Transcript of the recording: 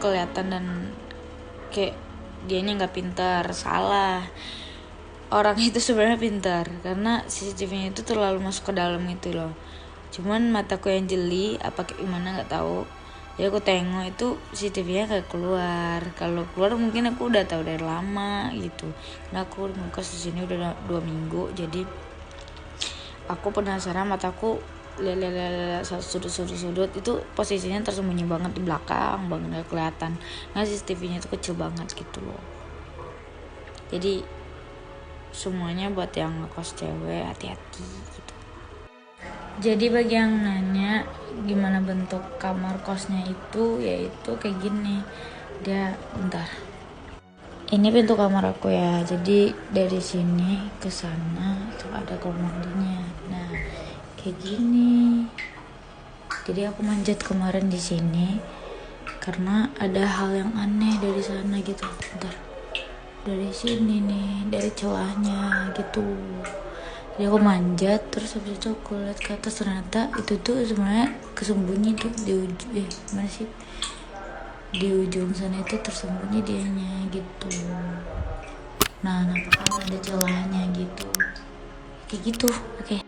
kelihatan dan kayak dianya nggak pintar. Salah, orang itu sebenarnya pintar karena CCTV-nya itu terlalu masuk ke dalam gitu loh. Cuman mataku yang jeli apa kayak gimana nggak tahu, ya aku tengok itu CCTV-nya kayak keluar. Kalau keluar mungkin aku udah tahu dari lama gitu, karena aku ngekos di sini udah 2 minggu. Jadi aku penasaran, mataku lihat sudut itu posisinya tersembunyi banget di belakang banget, nggak kelihatan. Nah CCTV-nya itu kecil banget gitu loh. Jadi semuanya buat yang ngekos cewek hati-hati gitu. Jadi bagi yang nanya gimana bentuk kamar kosnya itu, yaitu kayak gini. Dia bentar. Ini pintu kamar aku ya. Jadi dari sini ke sana itu ada kamar mandinya. Nah, kayak gini. Jadi aku manjat kemarin di sini karena ada hal yang aneh dari sana gitu. Bentar. Dari sini nih, dari celahnya gitu. Jadi aku manjat, terus habis itu aku lihat ke atas, ternyata itu tuh sebenarnya kesembunyi di ujung mana sih, di ujung sana itu tersembunyi dianya gitu. Nah, nampaknya ada celahnya gitu, kayak gitu. Oke.